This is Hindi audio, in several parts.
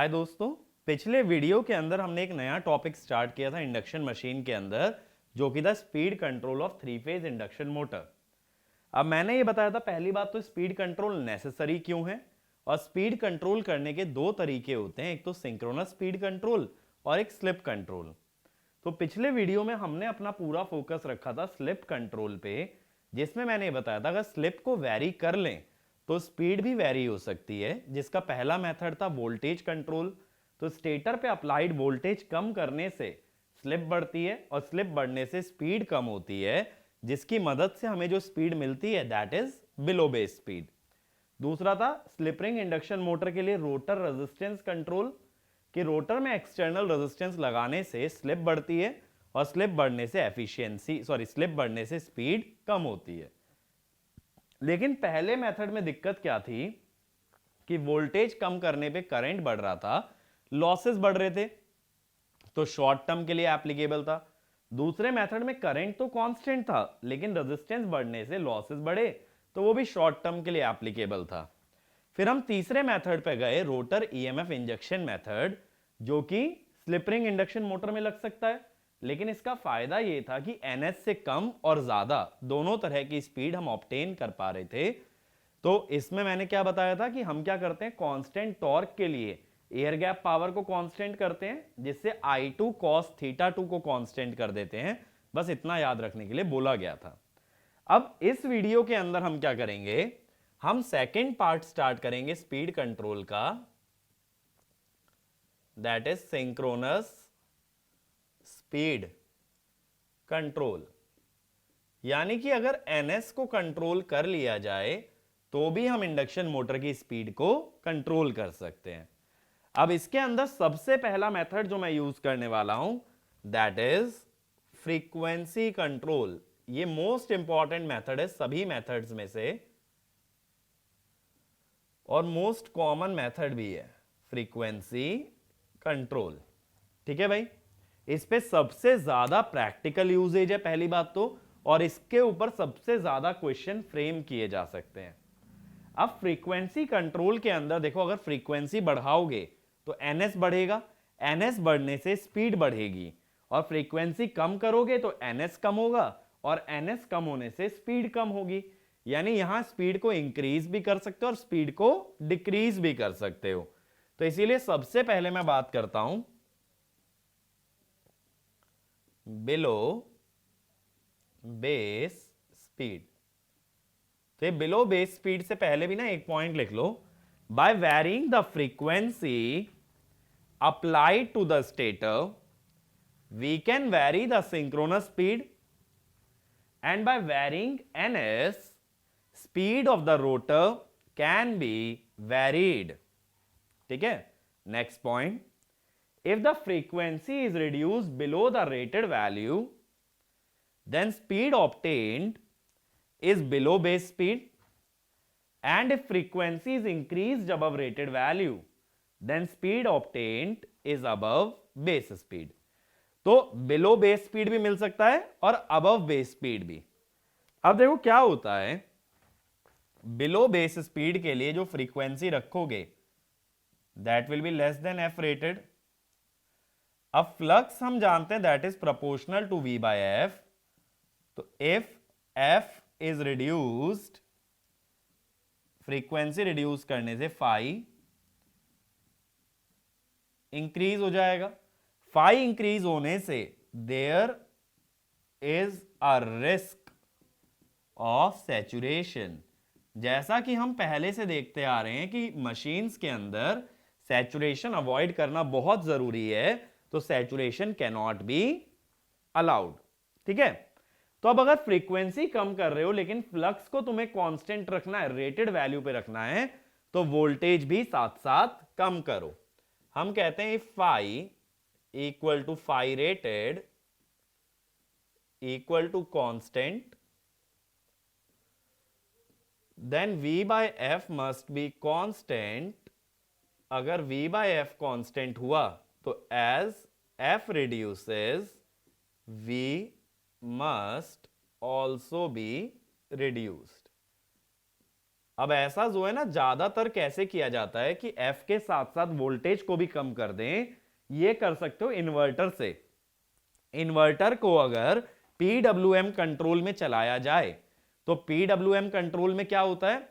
हाय दोस्तों, पिछले वीडियो के अंदर हमने एक नया टॉपिक स्टार्ट किया था इंडक्शन मशीन के अंदर, जो कि था speed control of three phase induction motor. अब मैंने ये बताया था, पहली बात तो स्पीड कंट्रोल नेसेसरी क्यों है, और स्पीड कंट्रोल करने के दो तरीके होते हैं, एक तो सिंक्रोनस स्पीड कंट्रोल और एक स्लिप कंट्रोल। तो पिछले वीडियो में हमने अपना पूरा फोकस रखा था स्लिप कंट्रोल पे, जिसमें मैंने ये बताया था अगर स्लिप को वैरी कर लें तो स्पीड भी वैरी हो सकती है, जिसका पहला मेथड था वोल्टेज कंट्रोल। तो स्टेटर पे अप्लाइड वोल्टेज कम करने से स्लिप बढ़ती है और स्लिप बढ़ने से स्पीड कम होती है, जिसकी मदद से हमें जो स्पीड मिलती है that is below base speed. दूसरा था स्लिप रिंग इंडक्शन मोटर के लिए रोटर रेजिस्टेंस कंट्रोल, कि रोटर में एक्सटर्नल रेजिस्टेंस लगाने से स्लिप बढ़ती है और स्लिप बढ़ने से स्लिप बढ़ने से स्पीड कम होती है। लेकिन पहले मेथड में दिक्कत क्या थी कि वोल्टेज कम करने पे करंट बढ़ रहा था, लॉसेस बढ़ रहे थे, तो शॉर्ट टर्म के लिए एप्लीकेबल था। दूसरे मेथड में करंट तो कांस्टेंट था, लेकिन रेजिस्टेंस बढ़ने से लॉसेस बढ़े, तो वो भी शॉर्ट टर्म के लिए एप्लीकेबल था। फिर हम तीसरे मेथड पे गए, रोटर ईएमएफ इंजेक्शन मेथड, जो कि स्लिप रिंग इंडक्शन मोटर में लग सकता है, लेकिन इसका फायदा यह था कि एनएस से कम और ज्यादा दोनों तरह की स्पीड हम ऑब्टेन कर पा रहे थे। तो इसमें मैंने क्या बताया था कि हम क्या करते हैं, कांस्टेंट टॉर्क के लिए एयर गैप पावर को कांस्टेंट करते हैं, जिससे I2 cos θ2 को कांस्टेंट कर देते हैं। बस इतना याद रखने के लिए बोला गया था। अब इस वीडियो के अंदर हम क्या करेंगे, हम सेकंड पार्ट स्टार्ट करेंगे स्पीड कंट्रोल का, that is synchronous speed control. यानी कि अगर एनएस को कंट्रोल कर लिया जाए तो भी हम इंडक्शन मोटर की स्पीड को कंट्रोल कर सकते हैं। अब इसके अंदर सबसे पहला मेथड जो मैं यूज करने वाला हूं दैट इज फ्रीक्वेंसी कंट्रोल। ये मोस्ट इंपॉर्टेंट मेथड है सभी मेथड्स में से, और मोस्ट कॉमन मेथड भी है फ्रीक्वेंसी कंट्रोल। ठीक है भाई, इस पे सबसे ज्यादा प्रैक्टिकल यूजेज है पहली बात तो, और इसके ऊपर सबसे ज्यादा क्वेश्चन फ्रेम किए जा सकते हैं। अब फ्रीक्वेंसी कंट्रोल के अंदर देखो, अगर फ्रीक्वेंसी बढ़ाओगे तो एनएस बढ़ेगा, एनएस बढ़ने से स्पीड बढ़ेगी, और फ्रीक्वेंसी कम करोगे तो एनएस कम होगा, और एनएस कम होने से स्पीड कम होगी। यानी यहां स्पीड को इंक्रीज भी कर सकते हो और स्पीड को डिक्रीज भी कर सकते हो। तो इसीलिए सबसे पहले मैं बात करता हूं बिलो बेस स्पीड। तो बिलो बेस स्पीड से पहले भी ना एक पॉइंट लिख लो, by varying the frequency applied to the stator we can vary the synchronous speed, and by varying ns speed of the rotor can be varied. ठीक है, next point, if the frequency is reduced below the rated value then speed obtained is below base speed, and if frequency is increased above rated value then speed obtained is above base speed. तो बिलो बेस स्पीड भी मिल सकता है और अबव बेस स्पीड भी। अब देखो क्या होता है, बिलो बेस स्पीड के लिए जो फ्रीक्वेंसी रखोगे that will be less than f rated. अब फ्लक्स हम जानते हैं that is proportional to v by f. तो if f is reduced, frequency reduce करने से फाई इंक्रीज हो जाएगा। फाई इंक्रीज होने से there is a risk of saturation. जैसा कि हम पहले से देखते आ रहे हैं कि मशीन्स के अंदर सैचुरेशन अवॉइड करना बहुत जरूरी है, तो saturation can not be allowed. ठीक है, तो अब अगर फ्रीक्वेंसी कम कर रहे हो लेकिन फ्लक्स को तुम्हें कांस्टेंट रखना है, रेटेड वैल्यू पे रखना है, तो वोल्टेज भी साथ साथ कम करो। हम कहते हैं phi equal to phi rated equal to constant, then V by F must be constant. अगर V बाय एफ कांस्टेंट हुआ तो as F reduces V must also be reduced. अब ऐसा जो है ना ज्यादातर कैसे किया जाता है कि एफ के साथ साथ वोल्टेज को भी कम कर दें, ये कर सकते हो इन्वर्टर से। इन्वर्टर को अगर पीडब्ल्यूएम कंट्रोल में चलाया जाए तो पीडब्ल्यूएम कंट्रोल में क्या होता है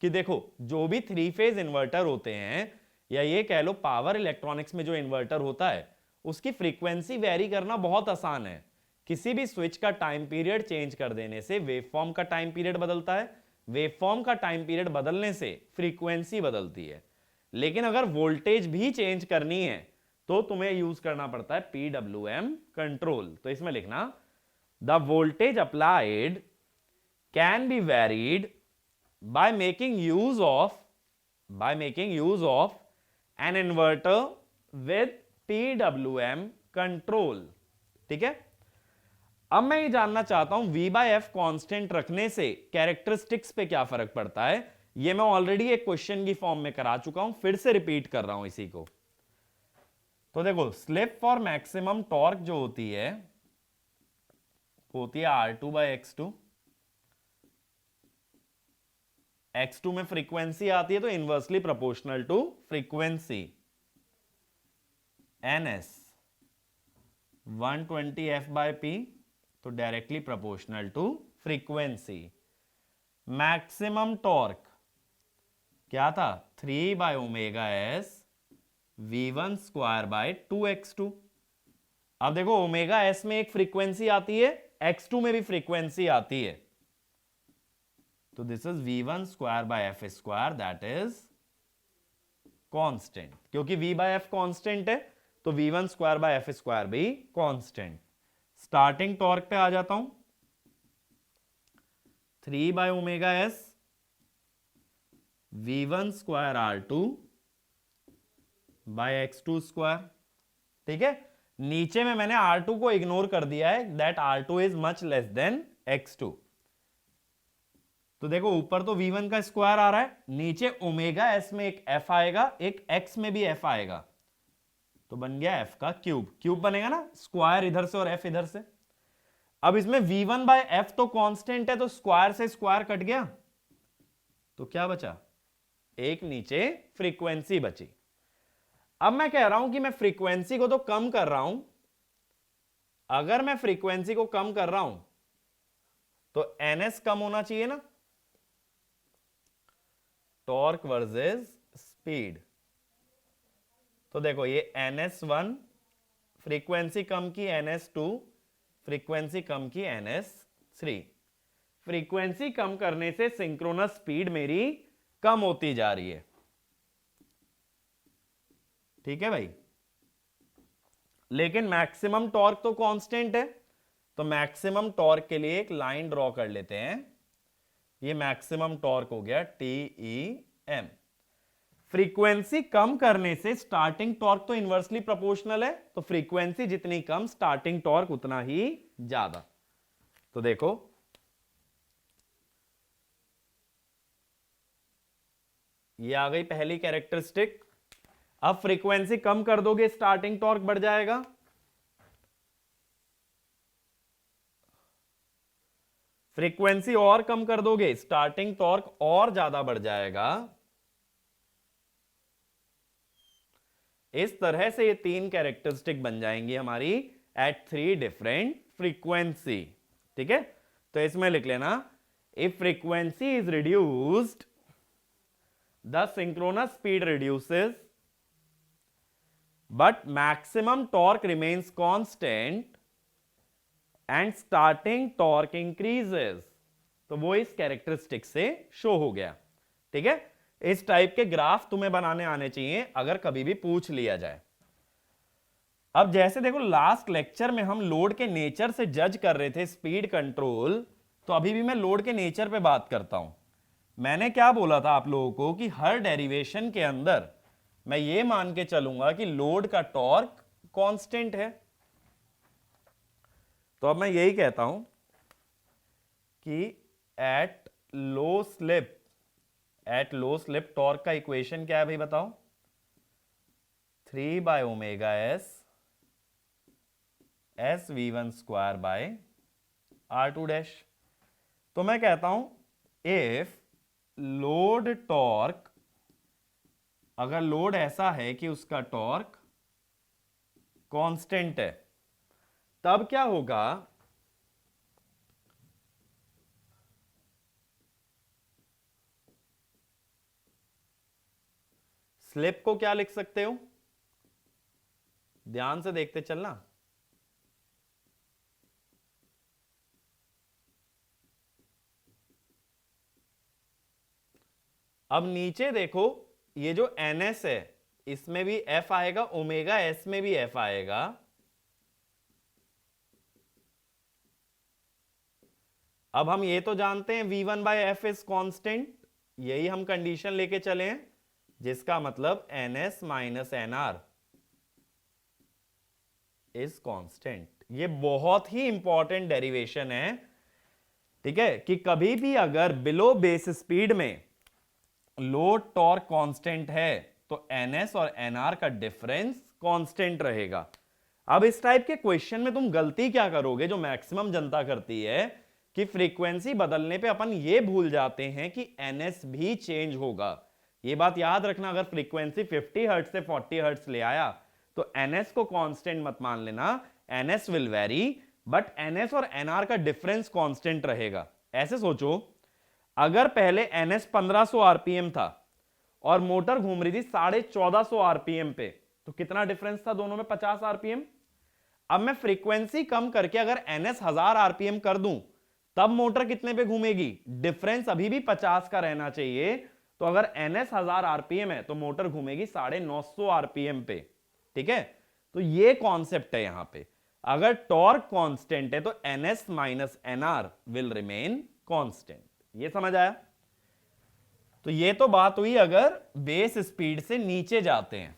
कि देखो जो भी थ्री फेज इन्वर्टर होते हैं, या ये कह लो पावर इलेक्ट्रॉनिक्स में जो इन्वर्टर होता है, उसकी फ्रीक्वेंसी वेरी करना बहुत आसान है। किसी भी स्विच का टाइम पीरियड चेंज कर देने से वेवफॉर्म का टाइम पीरियड बदलता है, वेवफॉर्म का टाइम पीरियड बदलने से फ्रीक्वेंसी बदलती है। लेकिन अगर वोल्टेज भी चेंज करनी है तो तुम्हें यूज करना पड़ता है पीडब्ल्यूएम कंट्रोल। तो इसमें लिखना the voltage applied can be varied by making use of an inverter with PWM control। ठीक है, अब मैं ये जानना चाहता हूं V बाय एफ कांस्टेंट रखने से कैरेक्टरिस्टिक्स पे क्या फर्क पड़ता है। ये मैं ऑलरेडी एक क्वेश्चन की फॉर्म में करा चुका हूं, फिर से रिपीट कर रहा हूं इसी को। तो देखो स्लिप फॉर मैक्सिमम टॉर्क जो होती है R2 बाय X2। X2 में फ्रीक्वेंसी आती है तो inversely proportional to frequency NS 120 F by P, तो directly proportional to frequency. Maximum torque क्या था 3 by omega S V1 square by 2X2। अब देखो ओमेगा S में एक फ्रीक्वेंसी आती है, X2 में भी फ्रीक्वेंसी आती है, तो this is V1 square by F square, that is constant. क्योंकि V बाय एफ कांस्टेंट है तो V1 square by F square भी कांस्टेंट। स्टार्टिंग टॉर्क पे आ जाता हूं, 3 by omega S V1 square R2 by X2 square. ठीक है, नीचे में मैंने R2 को इग्नोर कर दिया है, that R2 is much less than X2। तो देखो ऊपर तो V1 का स्क्वायर आ रहा है, नीचे ओमेगा S में एक F आएगा, एक X में भी F आएगा, तो बन गया F का क्यूब। क्यूब बनेगा ना, स्क्वायर इधर से और F इधर से। अब इसमें V1 बाय F तो कांस्टेंट है, तो स्क्वायर से स्क्वायर कट गया, तो क्या बचा, एक नीचे फ्रीक्वेंसी बची। अब मैं कह रहा हूं कि मैं फ्रीक्वेंसी को तो कम कर रहा हूं, अगर मैं फ्रीक्वेंसी को कम कर रहा हूं तो NS कम होना चाहिए ना, टॉर्क वर्सेस स्पीड। तो देखो ये NS1 फ्रीक्वेंसी कम की, NS2 फ्रीक्वेंसी कम की, NS3। फ्रीक्वेंसी कम करने से सिंक्रोनस स्पीड मेरी कम होती जा रही है। ठीक है भाई, लेकिन मैक्सिमम टॉर्क तो कांस्टेंट है, तो मैक्सिमम टॉर्क के लिए एक लाइन ड्रॉ कर लेते हैं। ये मैक्सिमम टॉर्क हो गया TEM। फ्रीक्वेंसी कम करने से स्टार्टिंग टॉर्क तो इनवर्सली प्रोपोर्शनल है, तो फ्रीक्वेंसी जितनी कम स्टार्टिंग टॉर्क उतना ही ज्यादा। तो देखो ये आ गई पहली कैरेक्टरिस्टिक। अब फ्रीक्वेंसी कम कर दोगे स्टार्टिंग टॉर्क बढ़ जाएगा, फ्रीक्वेंसी और कम कर दोगे स्टार्टिंग टॉर्क और ज्यादा बढ़ जाएगा। इस तरह से ये तीन कैरेक्टरिस्टिक बन जाएंगी हमारी एट 3 डिफरेंट फ्रीक्वेंसी। ठीक है, तो इसमें लिख लेना if frequency is reduced the synchronous speed reduces but maximum torque remains constant and starting torque increases. तो वो इस कैरेक्टरिस्टिक से शो हो गया। ठीक है, इस टाइप के ग्राफ तुम्हें बनाने आने चाहिए अगर कभी भी पूछ लिया जाए। अब जैसे देखो लास्ट लेक्चर में हम लोड के नेचर से जज कर रहे थे स्पीड कंट्रोल, तो अभी भी मैं लोड के नेचर पे बात करता हूं। मैंने क्या बोला था आप लोगों को कि हर डेरिवेशन के अंदर मैं ये मान के चलूंगा कि लोड का टॉर्क कांस्टेंट है। तो अब मैं यही कहता हूं कि एट लो स्लिप टॉर्क का इक्वेशन क्या है भाई बताओ, 3 by omega S V1 square bye R2 dash. तो मैं कहता हूं इफ लोड टॉर्क, अगर लोड ऐसा है कि उसका टॉर्क कांस्टेंट है, तब क्या होगा, स्लिप को क्या लिख सकते हो, ध्यान से देखते चलना। अब नीचे देखो, ये जो NS है इसमें भी F आएगा, ओमेगा S में भी F आएगा। अब हम ये तो जानते हैं V1 bye F is constant, यही हम कंडीशन लेके चले हैं, जिसका मतलब NS minus NR is constant. ये बहुत ही इंपॉर्टेंट डेरिवेशन है, ठीक है, कि कभी भी अगर बिलो बेस स्पीड में लोड टॉर्क कांस्टेंट है तो NS और NR का डिफरेंस कांस्टेंट रहेगा। अब इस टाइप के क्वेश्चन में तुम गलती क्या करोगे, जो मैक्सिमम जनता करती है, कि फ्रीक्वेंसी बदलने पे अपन ये भूल जाते हैं कि NS भी चेंज होगा। ये बात याद रखना, अगर फ्रीक्वेंसी 50 हर्ट्ज से 40 हर्ट्ज ले आया तो NS को कांस्टेंट मत मान लेना, NS will very, but NS और NR का डिफरेंस कांस्टेंट रहेगा। ऐसे सोचो, अगर पहले NS 1500 आरपीएम था और मोटर घूम रही थी 1450 आरपीएम पे, तो कितना डिफरेंस था दोनों में, 50 आरपीएम। अब मैं फ्रीक्वेंसी कम करके अगर NS 1000 आरपीएम कर दूं, तब मोटर कितने पे घूमेगी, डिफरेंस अभी भी 50 का रहना चाहिए। तो अगर NS 1000 आरपीएम है तो मोटर घूमेगी 950 आरपीएम पे, ठीक है। तो ये कॉन्सेप्ट है यहां पे, अगर टॉर्क कांस्टेंट है तो NS minus NR will remain constant. ये समझ आया। तो ये तो बात हुई अगर बेस स्पीड से नीचे जाते हैं,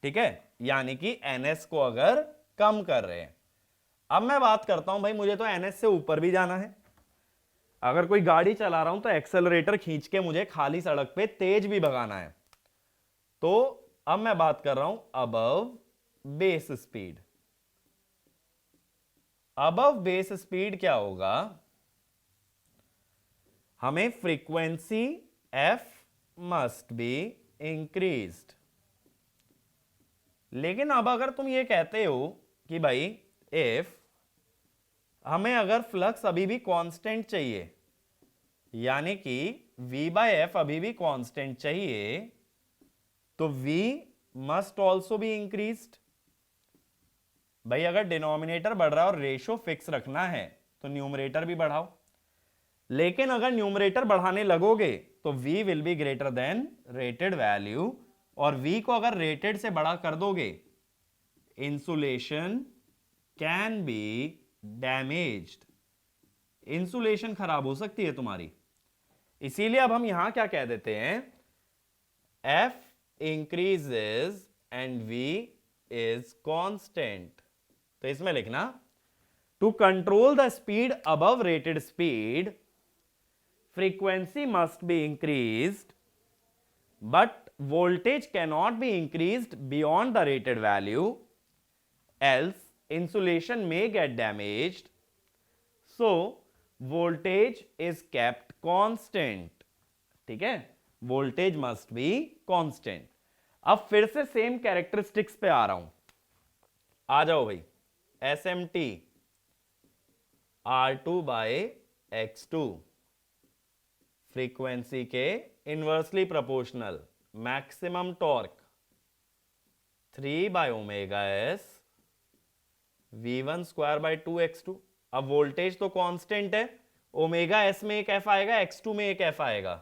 ठीक है, यानी कि NS को अगर कम कर रहे हैं। अब मैं बात करता हूं भाई, मुझे तो NS से ऊपर भी जाना है, अगर कोई गाड़ी चला रहा हूं तो एक्सेलरेटर खींच के मुझे खाली सड़क पे तेज भी भगाना है। तो अब मैं बात कर रहा हूं above base speed. Above base speed क्या होगा, हमें frequency F must be increased. लेकिन अब अगर तुम ये कहते हो कि भाई इफ हमें अगर फ्लक्स अभी भी कांस्टेंट चाहिए, यानी कि V बाय एफ अभी भी कांस्टेंट चाहिए, तो V must also be increased. भाई अगर डिनोमिनेटर बढ़ रहा है और रेशो फिक्स रखना है तो न्यूमरेटर भी बढ़ाओ, लेकिन अगर न्यूमरेटर बढ़ाने लगोगे तो V will be greater than rated value, और V को अगर रेटेड से बड़ा कर दोगे, insulation can be damaged, insulation खराब हो सकती है तुम्हारी। इसीलिए अब हम यहां क्या कह देते हैं, F increases and V is constant। तो इसमें लिखना, to control the speed above rated speed frequency must be increased but voltage cannot be increased beyond the rated value, else insulation may get damaged, so voltage is kept constant। ठीक है, voltage must be constant। अब फिर से सेम कैरेक्टरिस्टिक्स पे आ रहा हूं, आ जाओ भाई। SMT R2 by X2 frequency के inversely proportional, maximum torque 3 by omega S V1 square by 2x2। अब वोल्टेज तो कांस्टेंट है, ओमेगा S में एक F आएगा, X2 में एक F आएगा।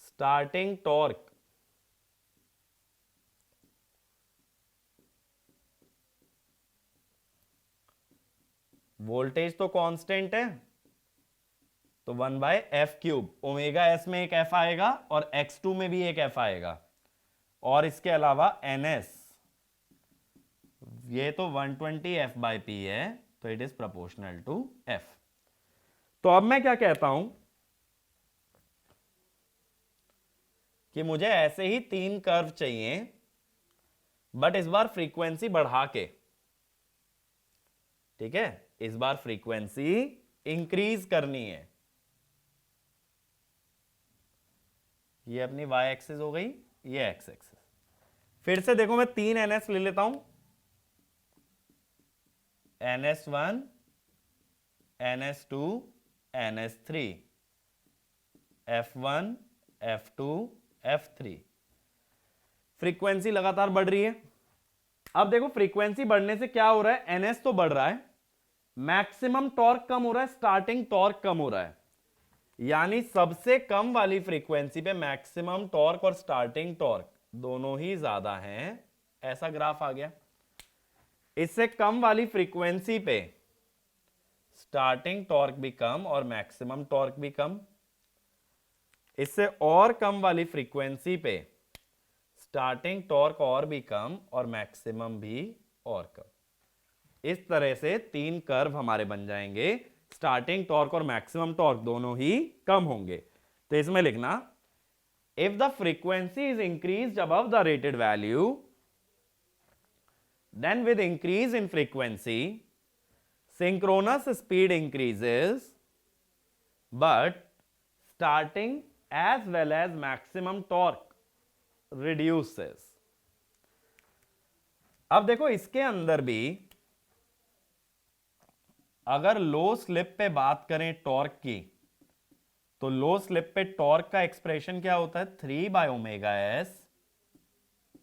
स्टार्टिंग टॉर्क वोल्टेज तो कांस्टेंट है, तो 1 by F cube, omega S में एक एफ आएगा और x2 में भी एक एफ आएगा, और इसके अलावा ns, ये तो 120 f बाय p है, तो it is proportional to f। तो अब मैं क्या कहता हूं कि मुझे ऐसे ही 3 कर्व चाहिए, बट इस बार फ्रीक्वेंसी बढ़ा के, ठीक है, इस बार फ्रीक्वेंसी इंक्रीज करनी है। ये अपनी y एक्सिस हो गई, ये x एक्सिस। फिर से देखो मैं 3 ns ले लेता हूं, ns1, ns2, ns3, f1, f2, f3। Frequency लगातार बढ़ रही है। अब देखो फ्रीक्वेंसी बढ़ने से क्या हो रहा है, ns तो बढ़ रहा है, मैक्सिमम टॉर्क कम हो रहा है, स्टार्टिंग टॉर्क कम हो रहा है। यानी सबसे कम वाली फ्रीक्वेंसी पे मैक्सिमम टॉर्क और स्टार्टिंग टॉर्क दोनों ही ज्यादा हैं, ऐसा ग्राफ आ गया। इससे कम वाली फ्रीक्वेंसी पे स्टार्टिंग टॉर्क भी कम और मैक्सिमम टॉर्क भी कम। इससे और कम वाली फ्रीक्वेंसी पे स्टार्टिंग टॉर्क और भी कम और मैक्सिमम भी और कम। इस तरह से 3 कर्व हमारे बन जाएंगे, स्टार्टिंग टॉर्क और मैक्सिमम टॉर्क दोनों ही कम होंगे। तो इसमें लिखना, if the frequency is increased above the rated value, then with increase in frequency synchronous speed increases but starting as well as maximum torque reduces। अब देखो इसके अंदर भी अगर लो स्लिप पे बात करें टॉर्क की, तो लो स्लिप पे टॉर्क का एक्सप्रेशन क्या होता है, 3/ωs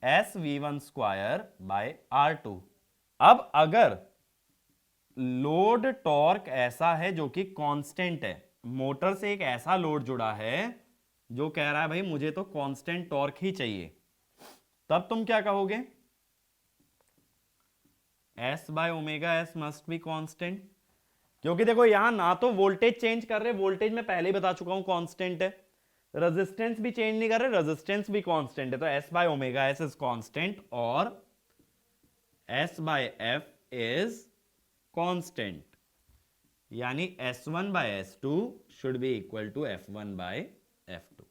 SV1² बाय R2। अब अगर लोड टॉर्क ऐसा है जो कि कांस्टेंट है, मोटर से एक ऐसा लोड जुड़ा है जो कह रहा है भाई मुझे तो कांस्टेंट टॉर्क ही चाहिए, तब तुम क्या कहोगे, S/ωs मस्ट बी कांस्टेंट। क्योंकि देखो यहां ना तो वोल्टेज चेंज कर रहे, वोल्टेज में पहले ही बता चुका हूं कांस्टेंट है, रेजिस्टेंस भी चेंज नहीं कर रहे, रेजिस्टेंस भी कांस्टेंट है, तो S/ωs इज कांस्टेंट और S/f इज कांस्टेंट। यानी S1/S2 should be equal to F1/F2।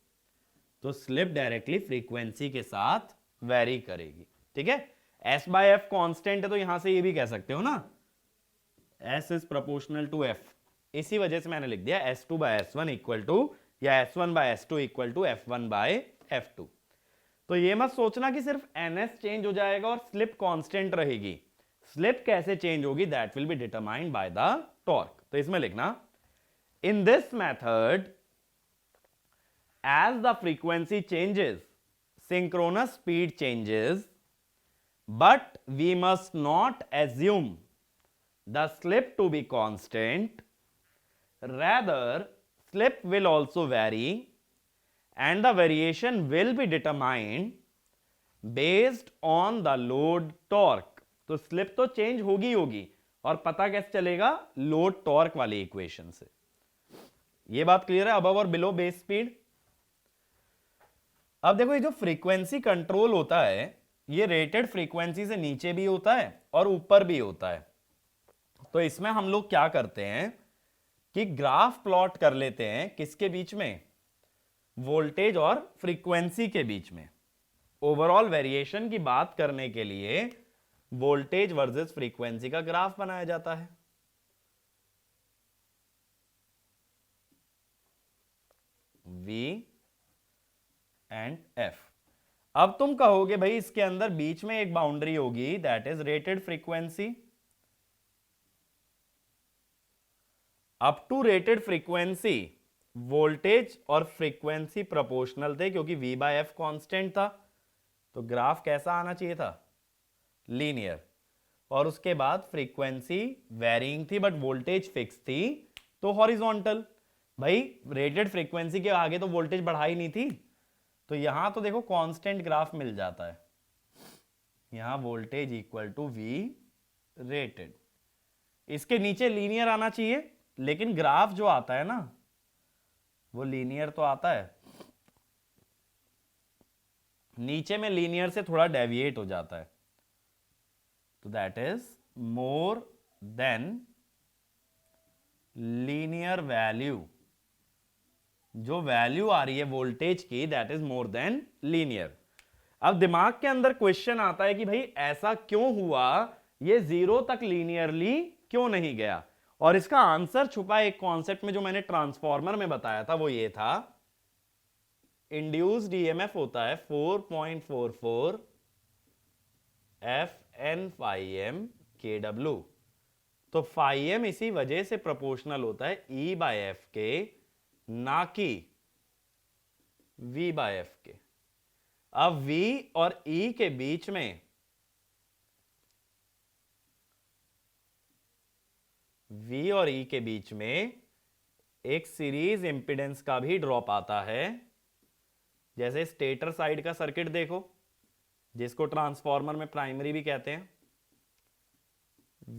तो स्लिप डायरेक्टली फ्रीक्वेंसी के साथ वेरी करेगी। ठीक है, S/f कांस्टेंट है तो यहां से ये भी कह सकते हो ना, S is proportional to F। इसी वजह से मैंने लिख दिया S2/S1 इक्वल टू या S1/S2 इक्वल टू F1/F2। तो ये मत सोचना कि सिर्फ NS चेंज हो जाएगा और स्लिप कांस्टेंट रहेगी। स्लिप कैसे चेंज होगी, that will be determined by the torque. तो इसमें लिखना, in this method as the frequency changes synchronous speed changes, but we must not assume the slip to be constant, rather slip will also vary and the variation will be determined based on the load torque। तो स्लिप तो चेंज होगी होगी और पता कैसे चलेगा, लोड टॉर्क वाली इक्वेशन से। ये बात क्लियर है, अबव और बिलो बेस स्पीड। अब देखो ये जो फ्रीक्वेंसी कंट्रोल होता है ये रेटेड फ्रीक्वेंसी से नीचे भी होता है और ऊपर भी होता है। तो इसमें हम लोग क्या करते हैं कि ग्राफ प्लॉट कर लेते हैं, किसके बीच में, वोल्टेज और फ्रीक्वेंसी के बीच में। ओवरऑल वेरिएशन की बात करने के लिए वोल्टेज वर्सेस फ्रीक्वेंसी का ग्राफ बनाया जाता है। V and F। अब तुम कहोगे भाई इसके अंदर बीच में एक बाउंड्री होगी, that is rated frequency. Up to rated frequency voltage और फ्रीक्वेंसी प्रोपोर्शनल थे क्योंकि V/F कांस्टेंट था, तो ग्राफ कैसा आना चाहिए था, लीनियर। और उसके बाद फ्रीक्वेंसी वेरिंग थी बट वोल्टेज फिक्स थी, तो हॉरिजॉन्टल। भाई रेटेड फ्रीक्वेंसी के आगे तो वोल्टेज बढ़ाई नहीं थी, तो यहां तो देखो कांस्टेंट ग्राफ मिल जाता है, यहां voltage equal to V rated. इसके नीचे लीनियर आना चाहिए, लेकिन ग्राफ जो आता है ना वो लीनियर तो आता है, नीचे में लीनियर से थोड़ा डेविएट हो जाता है, तो that is more than linear value. जो वैल्यू आ रही है वोल्टेज की that is more than linear. अब दिमाग के अंदर क्वेश्चन आता है कि भाई ऐसा क्यों हुआ, ये 0 तक लीनियरली क्यों नहीं गया, और इसका आंसर छुपा एक कॉन्सेप्ट में जो मैंने ट्रांसफॉर्मर में बताया था, वो ये था, इंड्यूस्ड ईएमएफ होता है 4.44 Fn kW। तो φm इसी वजह से प्रोपोर्शनल होता है E/F के, ना कि V/F के। अब V और E के बीच में एक सीरीज इंपेडेंस का भी ड्रॉप आता है। जैसे स्टेटर साइड का सर्किट देखो, जिसको ट्रांसफॉर्मर में प्राइमरी भी कहते हैं,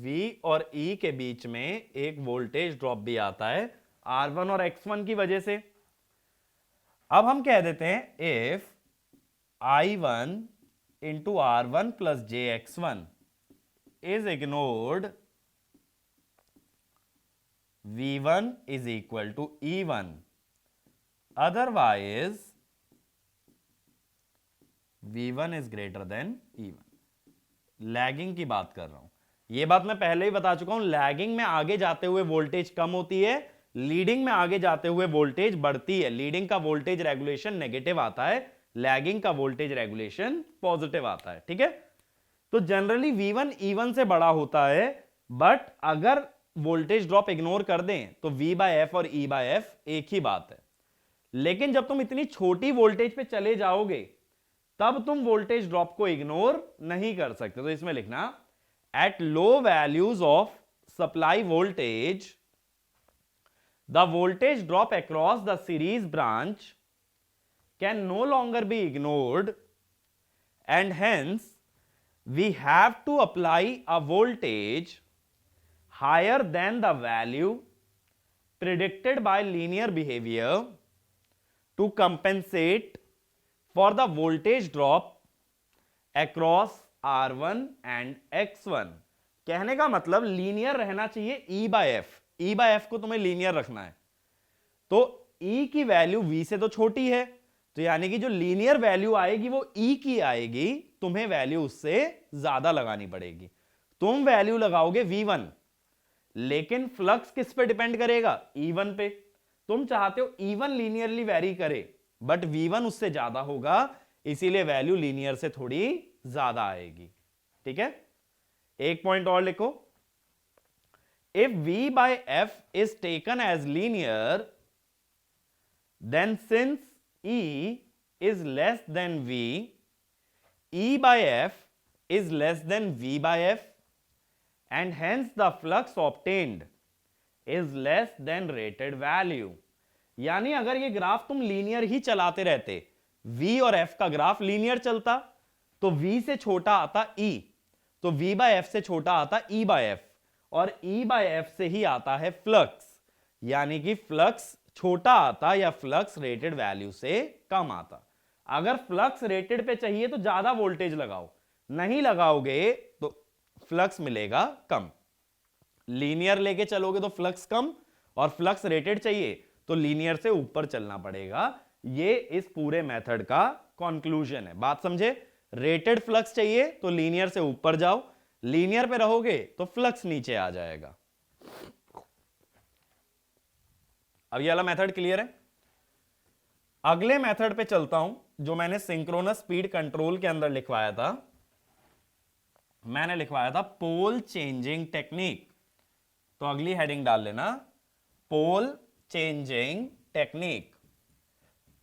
V और E के बीच में एक वोल्टेज ड्रॉप भी आता है R1 और X1 की वजह से। अब हम कह देते हैं if I1 into R1 plus JX1 is ignored, V1 is equal to E1, otherwise V1 is greater than E1। Lagging की बात कर रहा हूं, यह बात मैं पहले ही बता चुका हूं। लैगिंग में आगे जाते हुए वोल्टेज कम होती है, लीडिंग में आगे जाते हुए वोल्टेज बढ़ती है। लीडिंग का वोल्टेज रेगुलेशन नेगेटिव आता है, लैगिंग का वोल्टेज रेगुलेशन पॉजिटिव आता है। ठीक है, तो जनरली V1 E1 से बड़ा होता है, बट अगर वोल्टेज ड्रॉप इग्नोर कर दें तो V/F और E/F एक ही बात है। लेकिन जब तुम इतनी छोटी वोल्टेज पे चले जाओगे तब तुम वोल्टेज ड्रॉप को इग्नोर नहीं कर सकते। तो इसमें लिखना, at low values of supply voltage the voltage drop across the series branch can no longer be ignored and hence we have to apply a voltage higher than the value predicted by linear behavior to compensate for the voltage drop across R1 and X1। कहने का मतलब लीनियर रहना चाहिए E/F। E/F को तुम्हें लीनियर रखना है, तो E की वैल्यू V से तो छोटी है, तो यानी कि जो लीनियर वैल्यू आएगी वो E की आएगी, तुम्हें वैल्यू उससे ज्यादा लगानी पड़ेगी। तुम वैल्यू लगाओगे V1, लेकिन फ्लक्स किस पे डिपेंड करेगा? E1 पे। तुम चाहते हो E1 लीनियरली वेरी करे, बट V1 उससे ज्यादा होगा, इसीलिए वैल्यू लीनियर से थोड़ी ज्यादा आएगी। ठीक है, एक पॉइंट और लिखो, if V/F is taken as linear then since E is less than V, E/F is less than V/F and hence the flux obtained is less than rated value। यानी अगर ये ग्राफ तुम लीनियर ही चलाते रहते, V और F का ग्राफ लीनियर चलता, तो V से छोटा आता E, तो V/F से छोटा आता E/F, और E/F से ही आता है फ्लक्स, यानी कि फ्लक्स छोटा आता या फ्लक्स रेटेड वैल्यू से कम आता। अगर फ्लक्स रेटेड पे चाहिए तो ज्यादा वोल्टेज लगाओ, नहीं लगाओगे तो फ्लक्स मिलेगा कम। लीनियर लेके चलोगे तो फ्लक्स कम, और फ्लक्स रेटेड चाहिए तो लीनियर से ऊपर चलना पड़ेगा। ये इस पूरे मेथड का कंक्लूजन है। बात समझे? रेटेड फ्लक्स चाहिए तो लीनियर से ऊपर जाओ, लीनियर पे रहोगे तो फ्लक्स नीचे आ जाएगा। अब ये वाला मेथड क्लियर है? अगले मेथड पे चलता हूं, जो मैंने सिंक्रोनस स्पीड कंट्रोल के अंदर लिखवाया था। मैंने लिखवाया था पोल चेंजिंग टेक्निक। तो अगली हेडिंग डाल लेना, पोल चेंजिंग टेक्निक।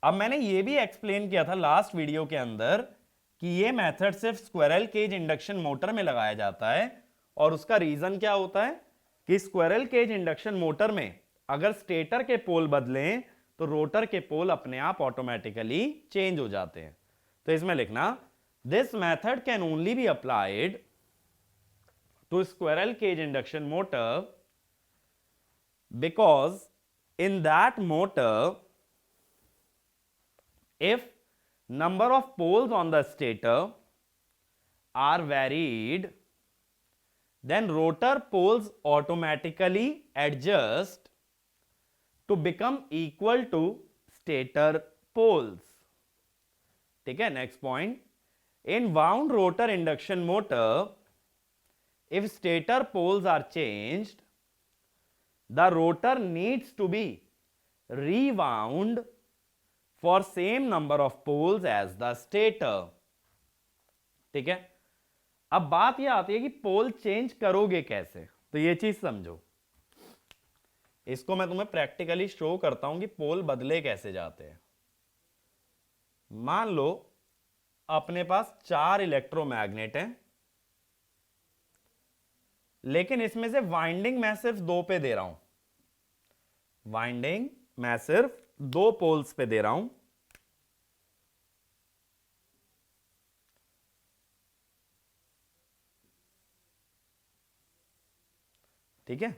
अब मैंने ये भी एक्सप्लेन किया था लास्ट वीडियो के अंदर कि ये मेथड सिर्फ स्क्विरल केज इंडक्शन मोटर में लगाया जाता है, और उसका रीजन क्या होता है कि स्क्विरल केज इंडक्शन मोटर में अगर स्टेटर के पोल बदलें तो रोटर के पोल अपने आप ऑटोमेटिकली चेंज हो जाते हैं। तो इसमें लिखना, this method can only be applied to squirrel cage induction motor because in that motor if number of poles on the stator are varied then rotor poles automatically adjust to become equal to stator poles। ठीक है, next point, in wound rotor induction motor if stator poles are changed the rotor needs to be rewound for same number of poles as the stator। ठीक है, अब बात यह आती है कि पोल चेंज करोगे कैसे, तो ये चीज समझो। इसको मैं तुम्हें प्रैक्टिकली शो करता हूं कि पोल बदले कैसे जाते हैं। मान लो अपने पास 4 इलेक्ट्रोमैग्नेट हैं, लेकिन इसमें से वाइंडिंग मैं सिर्फ 2 पे दे रहा हूं। वाइंडिंग मैं सिर्फ 2 पोल्स पे दे रहा हूं। ठीक है,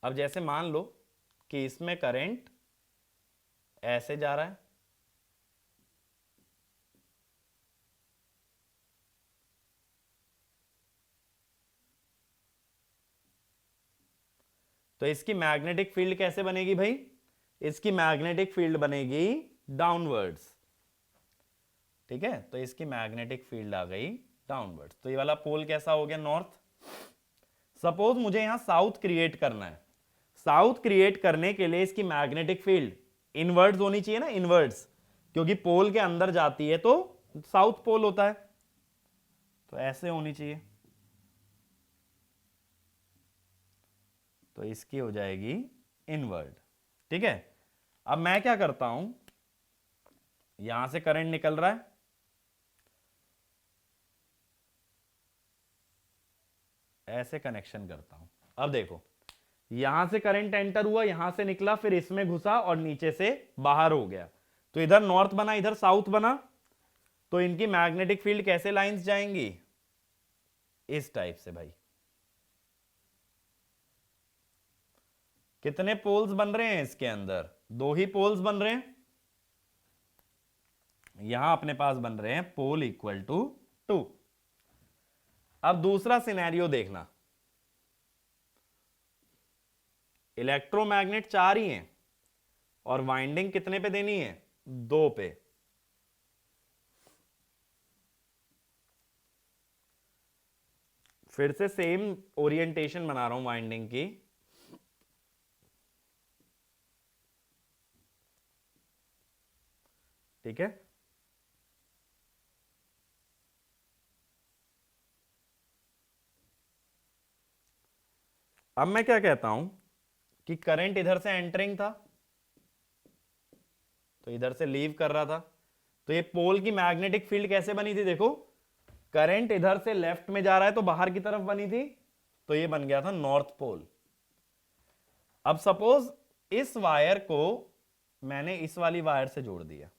अब जैसे मान लो कि इसमें करंट ऐसे जा रहा है, तो इसकी मैग्नेटिक फील्ड कैसे बनेगी भाई? इसकी मैग्नेटिक फील्ड बनेगी डाउनवर्ड्स। ठीक है, तो इसकी मैग्नेटिक फील्ड आ गई डाउनवर्ड्स। तो ये वाला पोल कैसा हो गया? नॉर्थ। सपोज मुझे यहां साउथ क्रिएट करना है। साउथ क्रिएट करने के लिए इसकी मैग्नेटिक फील्ड इनवर्ड्स होनी चाहिए ना, इनवर्ड्स, क्योंकि पोल के अंदर जाती है तो साउथ पोल होता है, तो ऐसे होनी चाहिए। तो इसकी हो जाएगी इनवर्ड। ठीक है, अब मैं क्या करता हूं, यहां से करंट निकल रहा है, ऐसे कनेक्शन करता हूं। अब देखो, यहां से करंट एंटर हुआ, यहां से निकला, फिर इसमें घुसा और नीचे से बाहर हो गया, तो इधर नॉर्थ बना, इधर साउथ बना। तो इनकी मैग्नेटिक फील्ड कैसे लाइंस जाएंगी? इस टाइप से भाई। कितने पोल्स बन रहे हैं इसके अंदर? 2 ही पोल्स बन रहे हैं। यहां अपने पास बन रहे हैं पोल इक्वल टू 2। अब दूसरा सिनेरियो देखना, इलेक्ट्रोमैग्नेट 4 ही हैं और वाइंडिंग कितने पे देनी है? 2 पे। फिर से सेम ओरिएंटेशन बना रहा हूं वाइंडिंग की। ठीक है, अब मैं क्या कहता हूं कि करंट इधर से एंटरिंग था, तो इधर से लीव कर रहा था, तो ये पोल की मैग्नेटिक फील्ड कैसे बनी थी? देखो, करंट इधर से लेफ्ट में जा रहा है तो बाहर की तरफ बनी थी, तो ये बन गया था नॉर्थ पोल। अब सपोज इस वायर को मैंने इस वाली वायर से जोड़ दिया,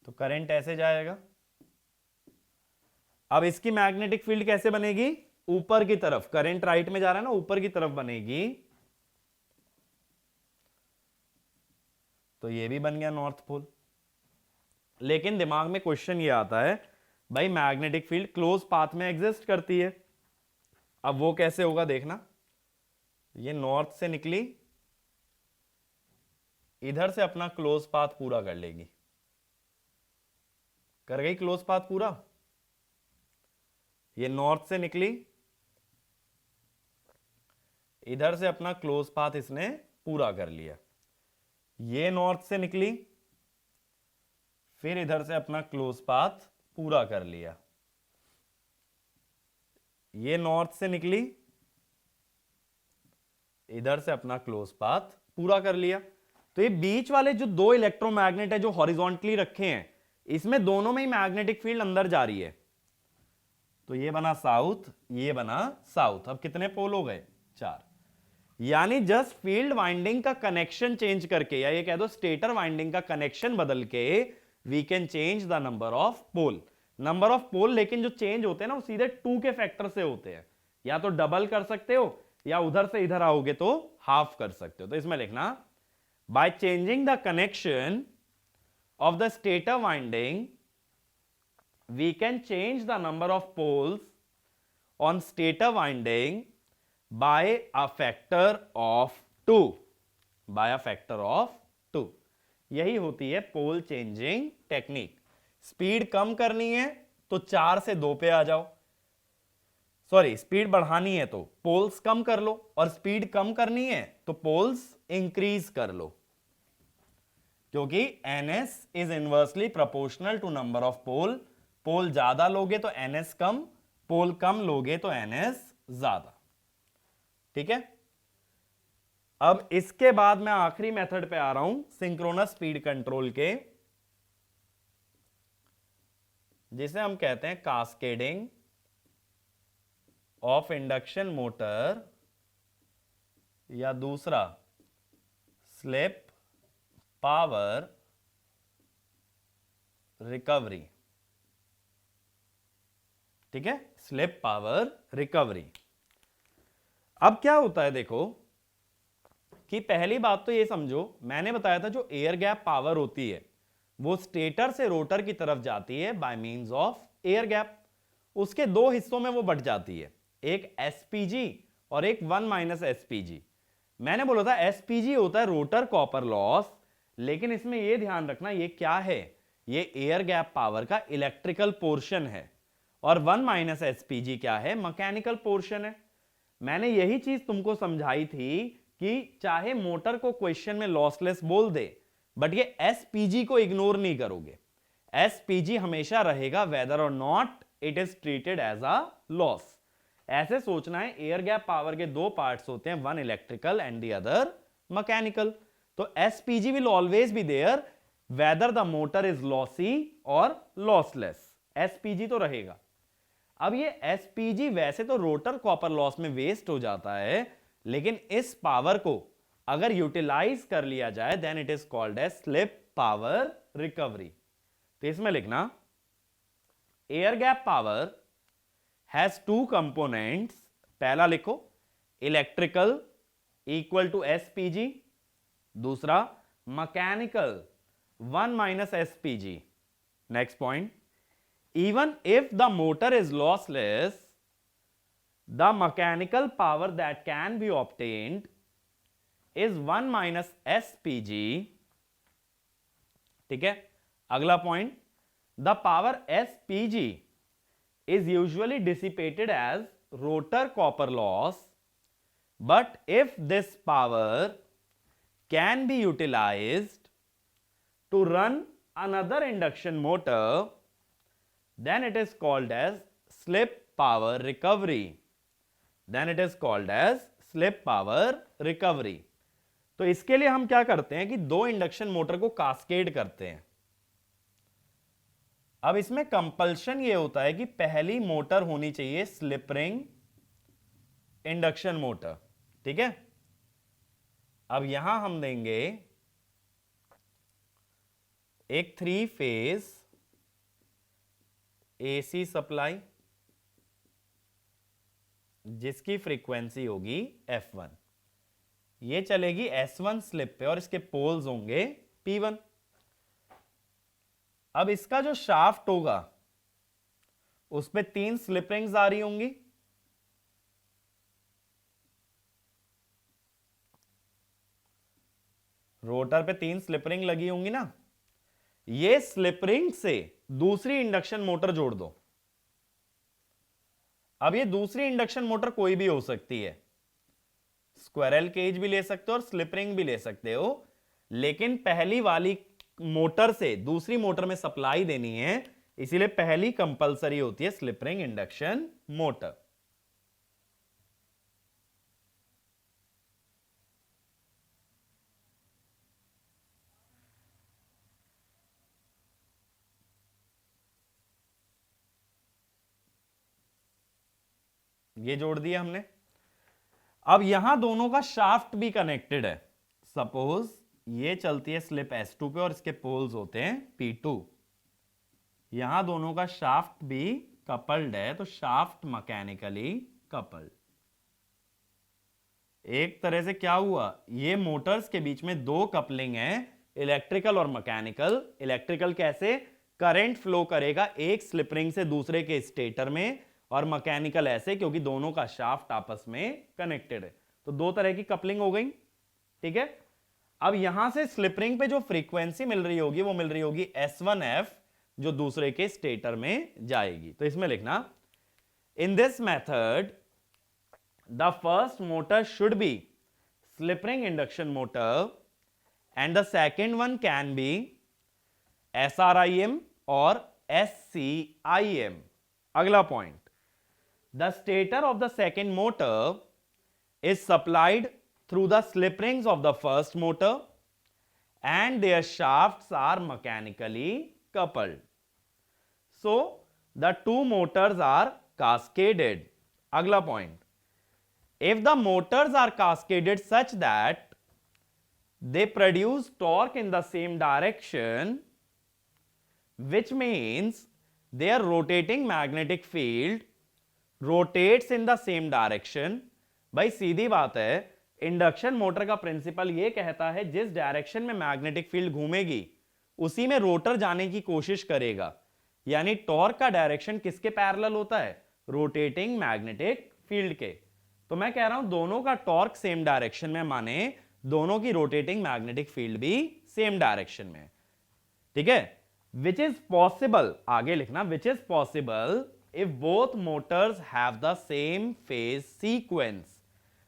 तो करंट ऐसे जाएगा। अब इसकी मैग्नेटिक फील्ड कैसे बनेगी? ऊपर की तरफ, करंट राइट में जा रहा है ना, ऊपर की तरफ बनेगी, तो ये भी बन गया नॉर्थ पोल। लेकिन दिमाग में क्वेश्चन ये आता है, भाई मैग्नेटिक फील्ड क्लोज पाथ में एग्जिस्ट करती है, अब वो कैसे होगा? देखना, ये नॉर्थ से निकली, इधर से अपना क्लोज पाथ पूरा कर लेगी, कर गई क्लोज पाथ पूरा। ये नॉर्थ से निकली, इधर से अपना क्लोज पाथ इसने पूरा कर लिया। ये नॉर्थ से निकली, फिर इधर से अपना क्लोज पाथ पूरा कर लिया। ये नॉर्थ से निकली, इधर से अपना क्लोज पाथ पूरा कर लिया। तो ये बीच वाले जो 2 इलेक्ट्रोमैग्नेट है जो हॉरिजॉन्टली रखे हैं, इसमें दोनों में ही मैग्नेटिक फील्ड अंदर जा रही है, तो ये बना साउथ, ये बना साउथ। अब कितने पोल हो गए? 4। यानी जस्ट फील्ड वाइंडिंग का कनेक्शन चेंज करके, या ये कह दो स्टेटर वाइंडिंग का कनेक्शन बदल के, we can change the number of pole. Number of pole लेकिन जो चेंज होते हैं ना, वो सीधे 2 के फैक्टर से होते हैं। या तो डबल कर सकते हो, या उधर से इधर आओगे तो हाफ कर सकते हो। तो इसमें लिखना, by changing the connection of the stator winding we can change the number of poles on stator winding by a factor of 2, by a factor of 2। यही होती है पोल चेंजिंग टेक्निक। स्पीड कम करनी है तो 4 से 2 पे आ जाओ, सॉरी स्पीड बढ़ानी है तो पोल्स कम कर लो, और स्पीड कम करनी है तो पोल्स इंक्रीज कर लो, क्योंकि ns is inversely proportional to number of pole. Pole ज्यादा लोगे तो ns कम, पोल कम लोगे तो ns ज्यादा। ठीक है, अब इसके बाद मैं आखिरी मेथड पे आ रहा हूं सिंक्रोनस स्पीड कंट्रोल के, जिसे हम कहते हैं कास्केडिंग ऑफ इंडक्शन मोटर, या दूसरा स्लिप पावर रिकवरी। ठीक है, स्लिप पावर रिकवरी। अब क्या होता है देखो, कि पहली बात तो ये समझो, मैंने बताया था जो एयर गैप पावर होती है वो स्टेटर से रोटर की तरफ जाती है by means of air gap. उसके दो हिस्सों में वो बट जाती है, एक एसपीजी और एक 1 - एसपीजी। मैंने बोला था एसपीजी होता है रोटर कॉपर लॉस, लेकिन इसमें यह ध्यान रखना ये क्या है, ये एयर गैप पावर का इलेक्ट्रिकल पोर्शन है, और 1 - एसपीजी क्या है, मैकेनिकल पोर्शन है। मैंने यही चीज तुमको समझाई थी कि चाहे मोटर को क्वेश्चन में लॉसलेस बोल दे, बट ये एसपीजी को इग्नोर नहीं करोगे। एसपीजी हमेशा रहेगा whether or not it is treated as a loss. ऐसे सोचना है, एयर गैप पावर के दो पार्ट्स होते हैं, one electrical and the other mechanical. तो SPG will always be there whether the motor is lossy और लॉसलेस, एसपीजी तो रहेगा। अब ये एसपीजी वैसे तो रोटर कॉपर लॉस में वेस्ट हो जाता है, लेकिन इस पावर को अगर यूटिलाइज कर लिया जाए then it is called as slip power recovery. तो इसमें लिखना air gap power has two components, पहला लिखो इलेक्ट्रिकल इक्वल टू एसपीजी, दूसरा mechanical 1 - SPG. Next point, even if the motor is lossless, the mechanical power that can be obtained is 1 - SPG। ठीक है, अगला point, the power SPG is usually dissipated as rotor copper loss, but if this power can be utilized to run another induction motor, then it is called as slip power recovery, then it is called as slip power recovery। तो इसके लिए हम क्या करते हैं कि दो इंडक्शन मोटर को कास्केड करते हैं। अब इसमें कंपल्शन ये होता है कि पहली मोटर होनी चाहिए स्लिप रिंग इंडक्शन मोटर। ठीक है, अब यहां हम देंगे एक 3 फेज एसी सप्लाई जिसकी फ्रीक्वेंसी होगी F1, ये चलेगी S1 स्लिप पे और इसके पोल्स होंगे P1। अब इसका जो शाफ्ट होगा उस पे 3 स्लिप रिंग्स आ रही होंगी, रोटर पे 3 स्लिप रिंग लगी होंगी ना, ये स्लिप रिंग से दूसरी इंडक्शन मोटर जोड़ दो। अब ये दूसरी इंडक्शन मोटर कोई भी हो सकती है, स्क्वायरल केज भी ले सकते हो और स्लिप रिंग भी ले सकते हो, लेकिन पहली वाली मोटर से दूसरी मोटर में सप्लाई देनी है, इसीलिए पहली कंपलसरी होती है स्लिप रिंग इंडक्शन मोटर। ये जोड़ दिया हमने। अब यहां दोनों का शाफ्ट भी कनेक्टेड है। सपोज ये चलती है स्लिप S2 पे और इसके पोल्स होते हैं P2, यहां दोनों का शाफ्ट भी कपल्ड है, तो शाफ्ट मैकेनिकली कपल्ड। एक तरह से क्या हुआ, ये मोटर्स के बीच में दो कपलिंग है, इलेक्ट्रिकल और मैकेनिकल। इलेक्ट्रिकल कैसे, करंट फ्लो करेगा एक स्लिप रिंग से दूसरे के स्टेटर में, और मैकेनिकल ऐसे क्योंकि दोनों का शाफ्ट आपस में कनेक्टेड है। तो दो तरह की कपलिंग हो गई। ठीक है, अब यहां से स्लिप रिंग पे जो फ्रीक्वेंसी मिल रही होगी वो मिल रही होगी S1F, जो दूसरे के स्टेटर में जाएगी। तो इसमें लिखना, in this method the first motor should be slip ring induction motor and the second one can be SRIM और SCIM। अगला point, the stator of the second motor is supplied through the slip rings of the first motor and their shafts are mechanically coupled. So the two motors are cascaded. Agla point, if the motors are cascaded such that they produce torque in the same direction, which means their rotating magnetic field rotates in the same direction. भाई सीधी बात है, इंडक्शन मोटर का प्रिंसिपल यह कहता है जिस डायरेक्शन में मैग्नेटिक फील्ड घूमेगी उसी में रोटर जाने की कोशिश करेगा, यानी टॉर्क का डायरेक्शन किसके पैरेलल होता है? रोटेटिंग मैग्नेटिक फील्ड के। तो मैं कह रहा हूं दोनों का टॉर्क सेम डायरेक्शन में, माने दोनों की रोटेटिंग मैग्नेटिक फील्ड भी सेम डायरेक्शन में। ठीक है, विच इज पॉसिबल, आगे लिखना, which is possible if both Motors have the same phase sequence.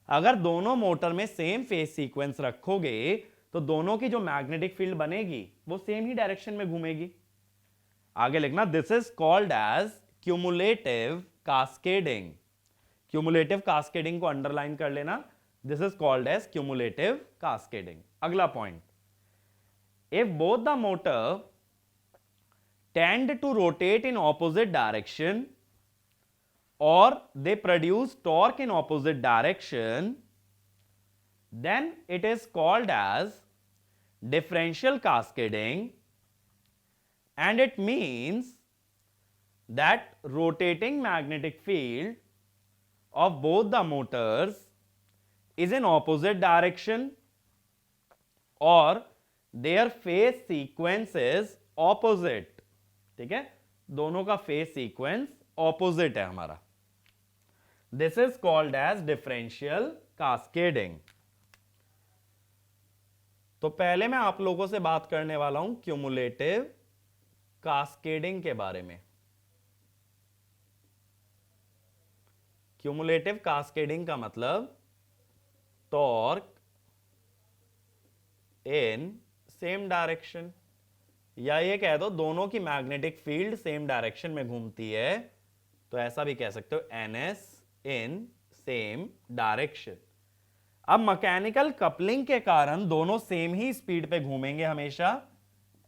अगर दोनों मोटर में सेम फेज सीक्वेंस रखोगे तो दोनों की जो मैग्नेटिक फील्ड बनेगी वो सेम ही डायरेक्शन में घूमेगी। आगे लिखना, this is called as cumulative cascading. Cumulative cascading को अंडरलाइन कर लेना, this is called as cumulative cascading. अगला point, if both the motor tend to rotate in opposite direction or they produce torque in opposite direction, then it is called as differential cascading, and it means that rotating magnetic field of both the motors is in opposite direction or their phase sequence is opposite। ठीक है, दोनों का फेज सीक्वेंस ऑपोजिट है हमारा। This is called as differential cascading. तो पहले मैं आप लोगों से बात करने वाला हूं क्यूमुलेटिव कास्केडिंग के बारे में। क्यूमुलेटिव कास्केडिंग का मतलब टॉर्क इन सेम डायरेक्शन, या ये कह दो दोनों की मैग्नेटिक फील्ड सेम डायरेक्शन में घूमती है, तो ऐसा भी कह सकते हो NS इन सेम डायरेक्शन। अब मैकेनिकल कपलिंग के कारण दोनों सेम ही स्पीड पे घूमेंगे हमेशा,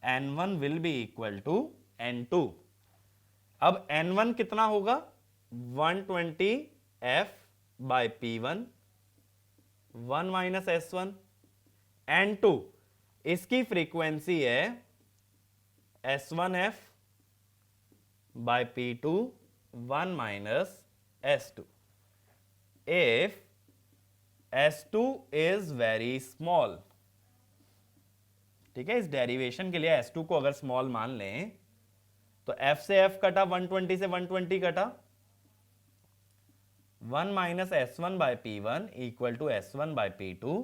N1 will be equal to N2। अब N1 कितना होगा? 120F bye P1, 1 minus S1। N2 इसकी फ्रीक्वेंसी है S1F by P2, 1 minus S2. If S2 is very small, ठीक है, इस डेरिवेशन के लिए S2 को अगर स्मॉल मान लें तो F से F कटा, 120 से 120 कटा, 1 minus S1 by P1 equal to S1 by P2।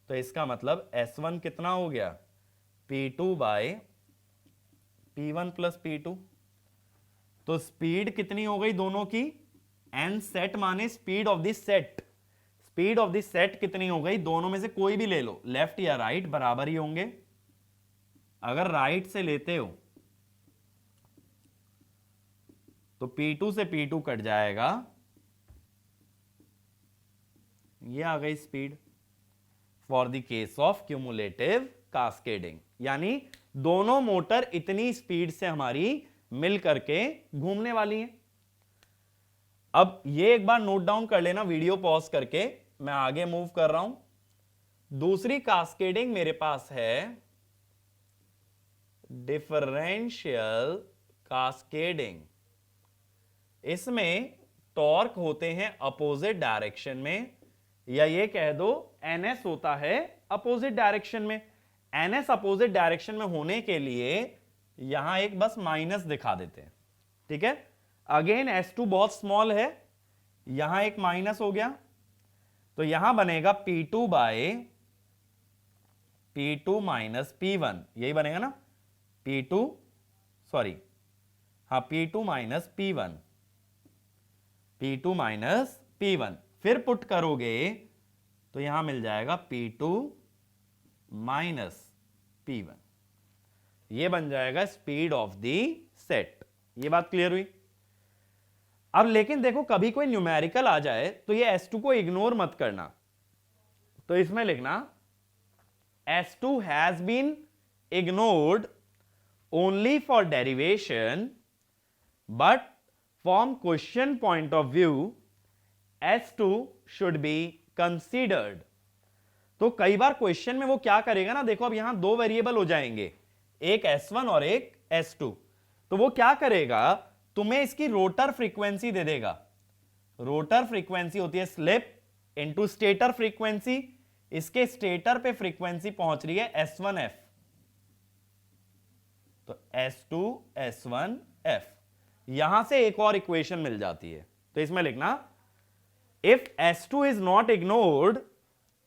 तो इसका मतलब S1 कितना हो गया? P2 bye P1 plus P2। तो स्पीड कितनी हो गई दोनों की? N सेट माने speed of the set. Speed of the set कितनी हो गई? दोनों में से कोई भी ले लो, लेफ्ट या राइट बराबर ही होंगे। अगर राइट से लेते हो तो P2 से P2 कट जाएगा, ये आ गई speed for the case of cumulative cascading. यानी दोनों मोटर इतनी स्पीड से हमारी मिल करके घूमने वाली हैं। अब ये एक बार नोट डाउन कर लेना, वीडियो पॉज करके मैं आगे मूव कर रहा हूं। दूसरी कास्केडिंग मेरे पास है डिफरेंशियल कास्केडिंग। इसमें टॉर्क होते हैं अपोजिट डायरेक्शन में, या ये कह दो NS होता है अपोजिट डायरेक्शन में। NS अपोजिट डायरेक्शन में होने के लिए यहां एक बस माइनस दिखा देते हैं। ठीक है, अगेन S2 बहुत स्मॉल है, यहां एक माइनस हो गया, तो यहां बनेगा P2 bye P2 minus P1, यही बनेगा ना, P2 सॉरी हाँ P2 minus P1, P2 minus P1, फिर पुट करोगे तो यहां मिल जाएगा P2 माइनस P1, ये बन जाएगा स्पीड ऑफ द सेट। ये बात क्लियर हुई। अब लेकिन देखो कभी कोई न्यूमेरिकल आ जाए तो ये S2 को इग्नोर मत करना, तो इसमें लिखना S2 has been ignored only for derivation, but from question point of view S2 should be considered। तो कई बार क्वेश्चन में वो क्या करेगा ना, देखो अब यहां दो वेरिएबल हो जाएंगे, एक S1 और एक S2, तो वो क्या करेगा, तुम्हें इसकी रोटर फ्रीक्वेंसी दे देगा। रोटर फ्रीक्वेंसी होती है स्लिप इनटू स्टेटर फ्रीक्वेंसी, इसके स्टेटर पे फ्रीक्वेंसी पहुंच रही है S1F, तो S2 S1F, यहां से एक और इक्वेशन मिल जाती है। तो इसमें लिखना if S2 is not ignored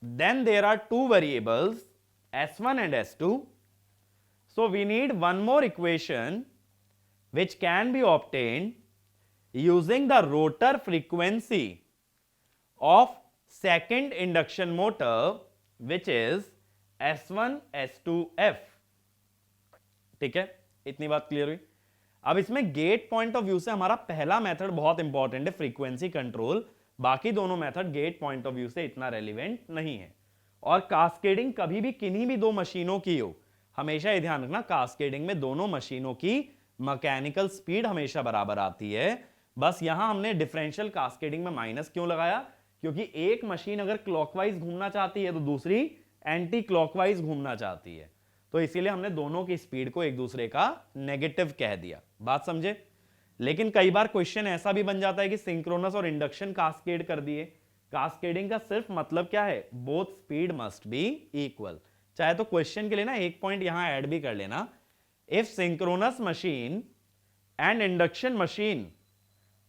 then there are two variables S1 and S2, so we need one more equation which can be obtained using the rotor frequency of second induction motor, which is S1 S2F। ठीक है, इतनी बात क्लियर हुई। अब इसमें गेट पॉइंट ऑफ व्यू से हमारा पहला मेथड बहुत इंपॉर्टेंट है, फ्रीक्वेंसी कंट्रोल, बाकी दोनों method gate point of view से इतना रेलिवेंट नहीं है। और कास्केडिंग कभी भी किन्हीं भी दो मशीनों की हो, हमेशा ये ध्यान रखना कास्केडिंग में दोनों मशीनों की मैकेनिकल स्पीड हमेशा बराबर आती है। बस यहां हमने डिफरेंशियल कास्केडिंग में माइनस क्यों लगाया, क्योंकि एक मशीन अगर क्लॉकवाइज घूमना चाहती है तो दूसरी एंटी क्लॉकवाइज घूमना चाहती है, तो इसीलिए हमने दोनों की स्पीड को एक दूसरे का नेगेटिव कह दिया। बात समझे। लेकिन कई बार क्वेश्चन ऐसा भी बन जाता है कि सिंक्रोनस और इंडक्शन कास्केड कर दिए। कास्केडिंग का सिर्फ मतलब क्या है, both speed must be equal. चाहे तो क्वेश्चन के लिए ना एक पॉइंट यहां ऐड भी कर लेना, if synchronous machine and induction machine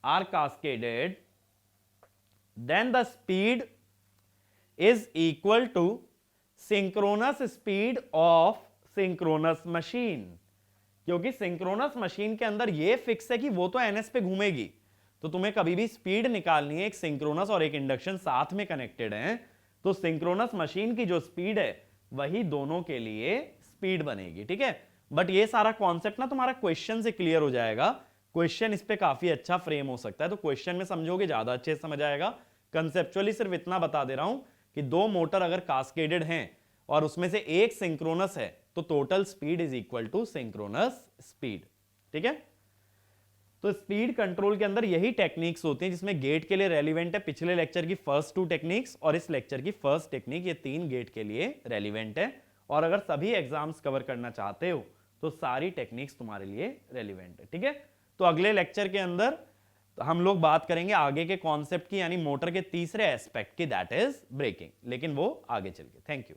are cascaded then the speed is equal to synchronous speed of synchronous machine. क्योंकि सिंक्रोनस मशीन के अंदर ये फिक्स है कि वो तो एनएस पे घूमेगी, तो तुम्हें कभी भी स्पीड निकालनी है, एक सिंक्रोनस और एक इंडक्शन साथ में कनेक्टेड हैं, तो सिंक्रोनस मशीन की जो स्पीड है वही दोनों के लिए स्पीड बनेगी। ठीक है, बट ये सारा कॉन्सेप्ट ना तुम्हारा क्वेश्चन से क्लियर हो जाएगा, क्वेश्चन इस पे काफी अच्छा फ्रेम हो सकता है, तो क्वेश्चन में समझोगे ज्यादा अच्छे से समझ आएगा। कंसेप्चुअली सिर्फ इतना बता दे रहा हूं कि दो मोटर अगर कास्केडेड हैं और उसमें से एक सिंक्रोनस है तो total speed is equal to synchronous speed. ठीक है, तो स्पीड कंट्रोल के अंदर यही टेक्निक्स होती हैं जिसमें गेट के लिए रेलिवेंट है पिछले लेक्चर की फर्स्ट टू टेक्निक्स और इस लेक्चर की फर्स्ट टेक्निक, ये तीन गेट के लिए रेलिवेंट है। और अगर सभी एग्जाम्स कवर करना चाहते हो तो सारी टेक्निक्स तुम्हारे लिए रेलिवेंट है। ठीक है, तो अगले लेक्चर के अंदर हम लोग बात करेंगे आगे के कॉन्सेप्ट की, यानी मोटर के तीसरे एस्पेक्ट की, दैट इज ब्रेकिंग, लेकिन वो आगे चल के। Thank you.